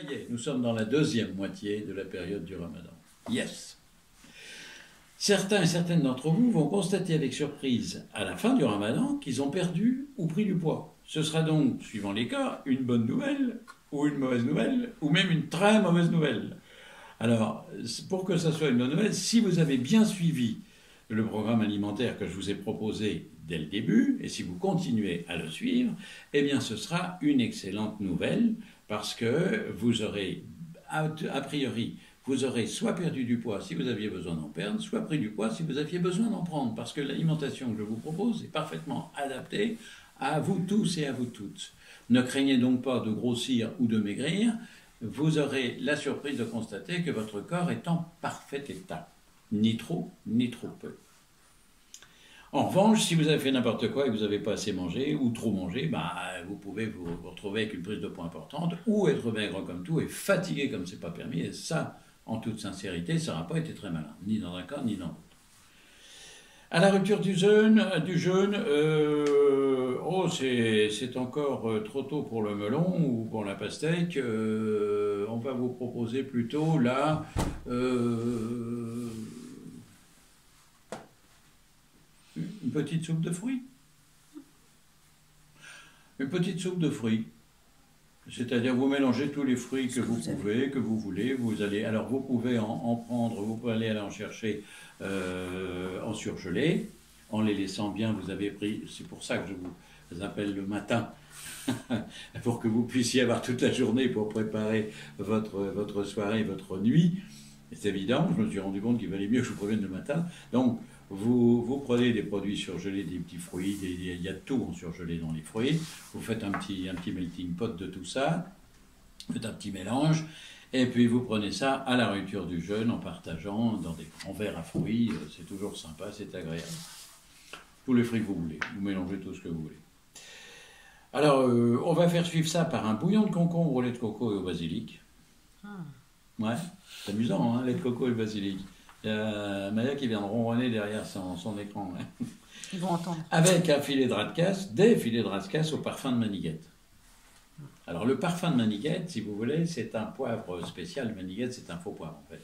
y est, nous sommes dans la deuxième moitié de la période du Ramadan. Yes. Certains et certaines d'entre vous vont constater avec surprise à la fin du Ramadan qu'ils ont perdu ou pris du poids. Ce sera donc, suivant les cas, une bonne nouvelle ou une mauvaise nouvelle ou même une très mauvaise nouvelle. Alors, pour que ça soit une bonne nouvelle, si vous avez bien suivi le programme alimentaire que je vous ai proposé dès le début, et si vous continuez à le suivre, eh bien ce sera une excellente nouvelle, parce que vous aurez, a priori, vous aurez soit perdu du poids si vous aviez besoin d'en perdre, soit pris du poids si vous aviez besoin d'en prendre, parce que l'alimentation que je vous propose est parfaitement adaptée à vous tous et à vous toutes. Ne craignez donc pas de grossir ou de maigrir, vous aurez la surprise de constater que votre corps est en parfait état. Ni trop peu. En revanche, si vous avez fait n'importe quoi et que vous n'avez pas assez mangé ou trop mangé, bah, vous pouvez vous retrouver avec une prise de poids importante ou être maigre comme tout et fatigué comme c'est pas permis. Et ça, en toute sincérité, ça n'aura pas été très malin, ni dans un cas ni dans l'autre. À la rupture du jeûne, c'est encore trop tôt pour le melon ou pour la pastèque. On va vous proposer plutôt là une petite soupe de fruits. Une petite soupe de fruits. C'est-à-dire vous mélangez tous les fruits que vous pouvez, que vous voulez. Alors vous pouvez en prendre, vous pouvez aller en chercher en surgelé, en les laissant bien. Vous avez pris, c'est pour ça que je vous appelle le matin, pour que vous puissiez avoir toute la journée pour préparer votre soirée, votre nuit. C'est évident, je me suis rendu compte qu'il valait mieux que je vous prévienne le matin. Donc vous prenez des produits surgelés, des petits fruits, il y a tout en surgelé dans les fruits. Vous faites un petit melting pot de tout ça, vous faites un petit mélange, et puis vous prenez ça à la rupture du jeûne en partageant dans des grands verres à fruits. C'est toujours sympa, c'est agréable. Tous les fruits que vous voulez, vous mélangez tout ce que vous voulez. Alors, on va faire suivre ça par un bouillon de concombre au lait de coco et au basilic. Ouais, c'est amusant, hein, lait de coco et basilic. Il y a Maya qui vient de ronronner derrière son écran. Hein. Ils vont entendre. Avec un filet de ras de casse, des filets de ras de casse au parfum de maniguette. Alors le parfum de maniguette, si vous voulez, c'est un poivre spécial. Maniguette, c'est un faux poivre en fait.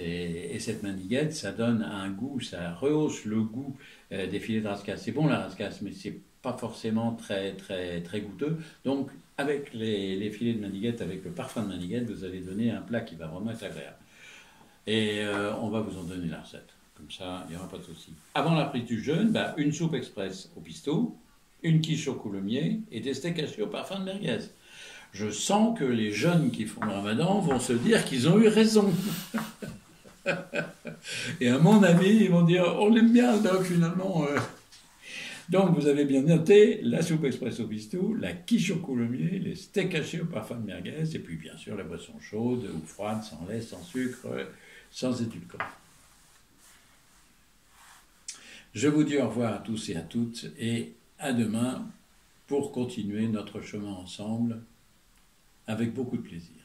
Et cette maniguette, ça donne un goût, ça rehausse le goût des filets de ras de casse. C'est bon la ras de casse, mais c'est pas forcément très goûteux. Donc avec les filets de maniguette, avec le parfum de maniguette, vous allez donner un plat qui va vraiment être agréable. Et on va vous en donner la recette. Comme ça, il n'y aura pas de souci. Avant la prise du jeûne, une soupe express au pistou, une quiche au coulommiers et des steaks hachés au parfum de merguez. Je sens que les jeunes qui font le ramadan vont se dire qu'ils ont eu raison. Et à mon avis, ils vont dire « on aime bien le doc finalement ». Donc vous avez bien noté la soupe express au pistou, la quiche au coulommiers, les steaks hachés au parfum de merguez, et puis bien sûr la boisson chaude ou froide, sans lait, sans sucre, sans édulcorant. Je vous dis au revoir à tous et à toutes, et à demain pour continuer notre chemin ensemble avec beaucoup de plaisir.